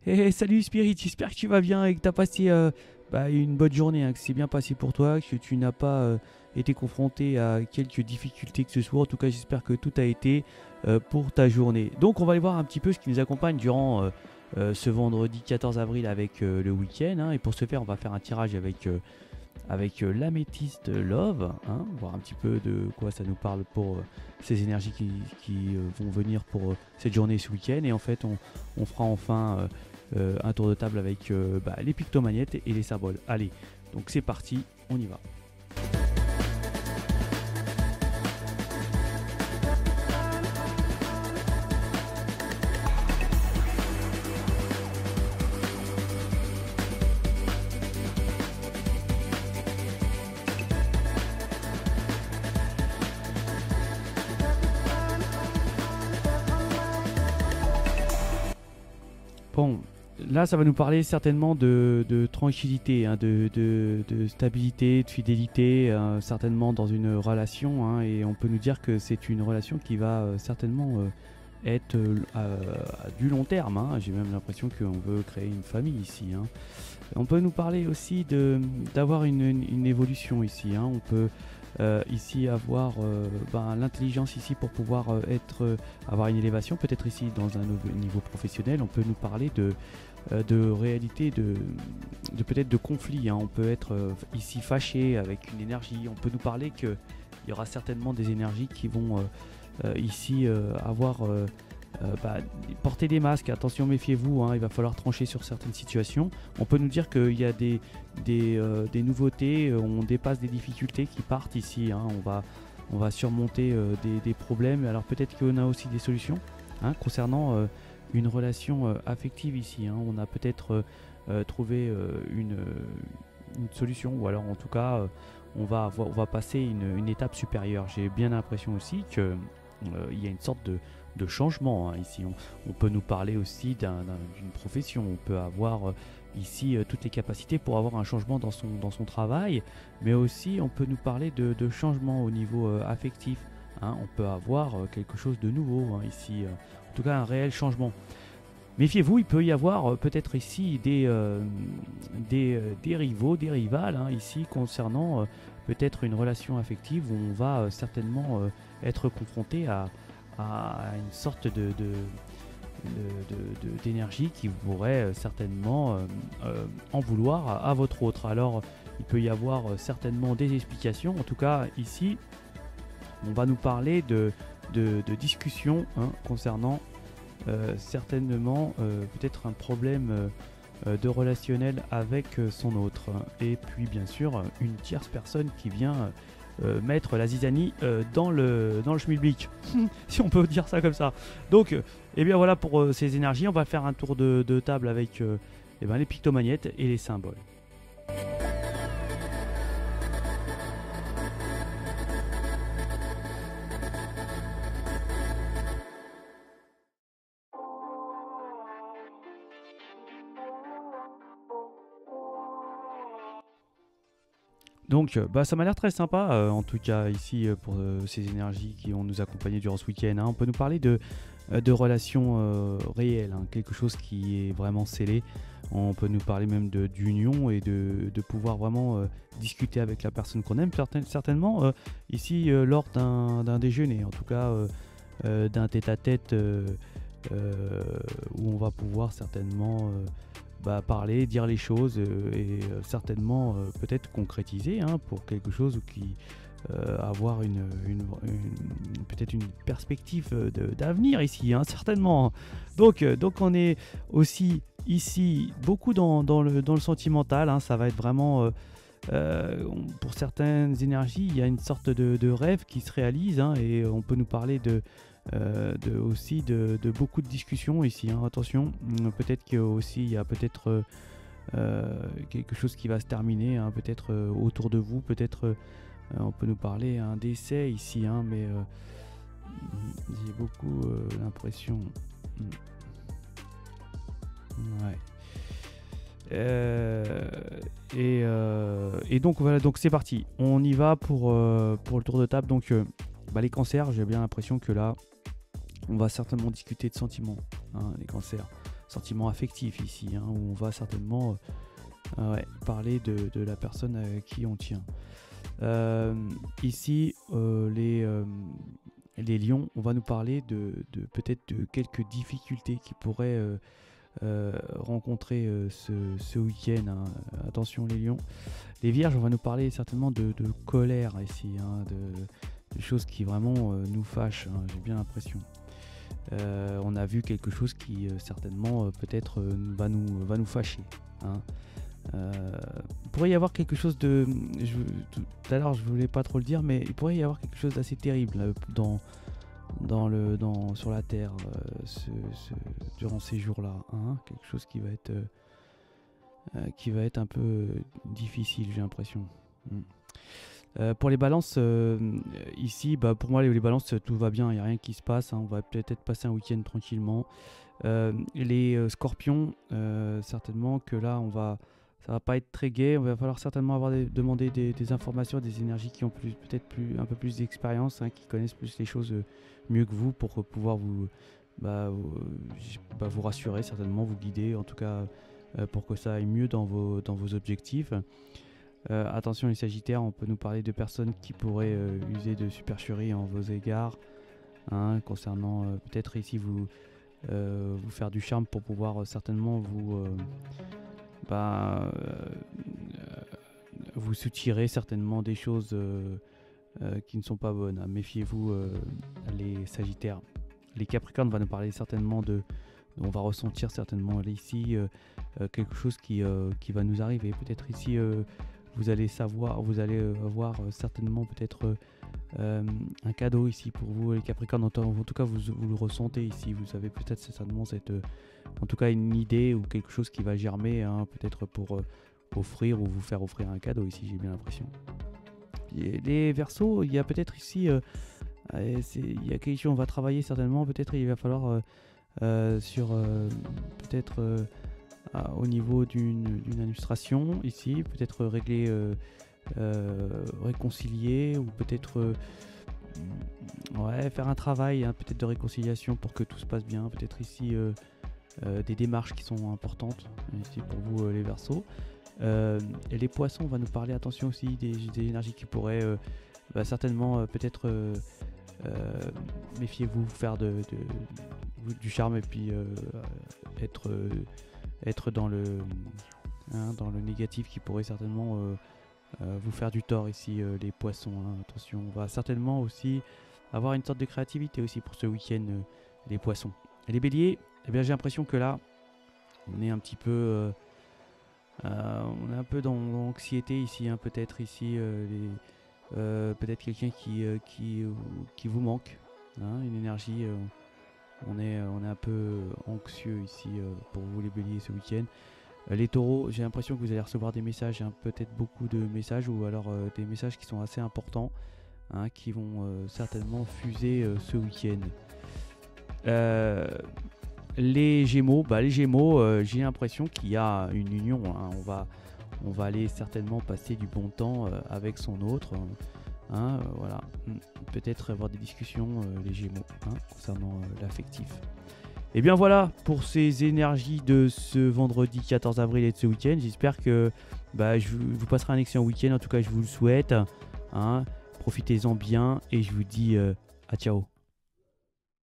Salut Spirit, j'espère que tu vas bien et que tu as passé une bonne journée, hein, que c'est bien passé pour toi, que tu n'as pas été confronté à quelques difficultés que ce soit. En tout cas, j'espère que tout a été pour ta journée. Donc, on va aller voir un petit peu ce qui nous accompagne durant ce vendredi 14 avril avec le week-end, hein. Et pour ce faire, on va faire un tirage avec l'améthyste Love, hein, voir un petit peu de quoi ça nous parle pour ces énergies qui vont venir pour cette journée, ce week-end. Et en fait, on fera enfin un tour de table avec les pictomagnettes et les symboles. Allez, donc c'est parti, on y va. Bon, là, ça va nous parler certainement de tranquillité, hein, de stabilité, de fidélité, certainement dans une relation, hein. Et on peut nous dire que c'est une relation qui va certainement être à du long terme, hein. J'ai même l'impression qu'on veut créer une famille ici, hein. On peut nous parler aussi d'avoir une évolution ici, hein. On peut ici avoir l'intelligence ici pour pouvoir avoir une élévation, peut-être ici dans un niveau professionnel. On peut nous parler de réalité, de peut-être de conflit, hein. On peut être ici fâché avec une énergie. On peut nous parler qu'il y aura certainement des énergies qui vont ici avoir porter des masques. Attention, méfiez-vous, hein, il va falloir trancher sur certaines situations. On peut nous dire qu'il y a des nouveautés, on dépasse des difficultés qui partent ici, hein. On va surmonter des problèmes. Alors peut-être qu'on a aussi des solutions, hein, concernant une relation affective ici, hein. On a peut-être trouvé une solution, ou alors en tout cas on va passer une étape supérieure. J'ai bien l'impression aussi que il y a une sorte de changement, hein, ici. On peut nous parler aussi d'une profession. On peut avoir ici toutes les capacités pour avoir un changement dans son travail, mais aussi on peut nous parler de changement au niveau affectif, hein. On peut avoir quelque chose de nouveau, hein, ici, en tout cas un réel changement. Méfiez-vous, il peut y avoir peut-être ici des rivaux, des rivales, hein, ici concernant peut-être une relation affective où on va certainement être confronté à une sorte d'énergie qui pourrait certainement en vouloir à votre autre. Alors il peut y avoir certainement des explications. En tout cas ici, on va nous parler de discussions, hein, concernant certainement peut-être un problème de relationnel avec son autre. Et puis bien sûr une tierce personne qui vient mettre la zizanie dans le schmilblick, si on peut dire ça comme ça. Donc et bien voilà pour ces énergies. On va faire un tour de table avec les pictomagnettes et les symboles. Donc ça m'a l'air très sympa, en tout cas ici, pour ces énergies qui vont nous accompagner durant ce week-end, hein. On peut nous parler de relations réelles, hein, quelque chose qui est vraiment scellé. On peut nous parler même d'union et de pouvoir vraiment discuter avec la personne qu'on aime, certainement ici lors d'un déjeuner, en tout cas d'un tête-à-tête où on va pouvoir certainement parler, dire les choses et certainement peut-être concrétiser, hein, pour quelque chose qui avoir peut-être une perspective d'avenir ici, hein, certainement. Donc on est aussi ici beaucoup dans le sentimental, hein. Ça va être vraiment pour certaines énergies, il y a une sorte de rêve qui se réalise, hein, et on peut nous parler aussi de beaucoup de discussions ici, hein. Attention, peut-être qu'il y a peut-être quelque chose qui va se terminer, hein, peut-être autour de vous, peut-être on peut nous parler un décès ici, hein, mais j'ai beaucoup l'impression. Ouais. Et donc voilà, donc c'est parti. On y va pour le tour de table. Donc les cancers, j'ai bien l'impression que là, on va certainement discuter de sentiments, hein, les cancers. sentiment affectif ici, hein, où on va certainement parler de la personne à qui on tient. Ici, les lions, on va nous parler de peut-être de quelques difficultés qui pourraient rencontrer ce week-end, hein. Attention les lions. Les vierges, on va nous parler certainement de colère ici, hein, de choses qui vraiment nous fâchent, hein, j'ai bien l'impression. On a vu quelque chose qui certainement peut-être va nous fâcher, hein. Il pourrait y avoir quelque chose de... Tout à l'heure je voulais pas trop le dire, mais il pourrait y avoir quelque chose d'assez terrible sur la terre durant ces jours-là, hein, quelque chose qui va être un peu difficile, j'ai l'impression. Pour les balances, ici, pour moi les balances, tout va bien, il n'y a rien qui se passe, hein, on va peut-être passer un week-end tranquillement. Les scorpions, certainement que là ça va pas être très gai, il va falloir certainement demander des informations, des énergies qui ont peut-être un peu plus d'expérience, hein, qui connaissent plus les choses mieux que vous pour pouvoir vous rassurer, certainement vous guider, en tout cas pour que ça aille mieux dans vos objectifs. Attention les sagittaires, on peut nous parler de personnes qui pourraient user de supercherie en vos égards, hein, concernant peut-être ici vous faire du charme pour pouvoir certainement vous soutirer certainement des choses qui ne sont pas bonnes, hein. Méfiez-vous les sagittaires. Les capricornes, va nous parler certainement on va ressentir certainement ici quelque chose qui va nous arriver. Peut-être ici vous allez avoir certainement peut-être un cadeau ici pour vous les capricornes. En tout cas vous le ressentez ici, vous avez peut-être certainement en tout cas une idée ou quelque chose qui va germer, hein, peut-être pour offrir ou vous faire offrir un cadeau ici, j'ai bien l'impression. Les Verseaux, il y a peut-être ici il y a quelque chose, on va travailler certainement, peut-être il va falloir sur peut-être au niveau d'une illustration ici, peut-être régler, réconcilier, ou peut-être faire un travail, hein, peut-être de réconciliation pour que tout se passe bien, peut-être ici des démarches qui sont importantes ici pour vous les Verseaux. Et les poissons, on va nous parler, attention aussi des énergies qui pourraient certainement peut-être méfiez-vous, faire du charme et puis être dans le négatif qui pourrait certainement vous faire du tort ici, les poissons, hein. Attention, on va certainement aussi avoir une sorte de créativité aussi pour ce week-end, les poissons. Et les béliers, eh bien, j'ai l'impression que là on est un petit peu on est un peu dans l'anxiété ici, hein, peut-être ici peut-être quelqu'un qui vous manque, hein, une énergie, on est un peu anxieux ici pour vous les béliers ce week-end. Les taureaux, j'ai l'impression que vous allez recevoir des messages, hein, peut-être beaucoup de messages, ou alors des messages qui sont assez importants, hein, qui vont certainement fuser ce week-end. Les Gémeaux, j'ai l'impression qu'il y a une union, hein. On va aller certainement passer du bon temps avec son autre, hein, voilà. Peut-être avoir des discussions, les Gémeaux, hein, concernant l'affectif. Et bien voilà pour ces énergies de ce vendredi 14 avril et de ce week-end. J'espère que vous passerez un excellent week-end. En tout cas, je vous le souhaite, hein. Profitez-en bien et je vous dis à ciao.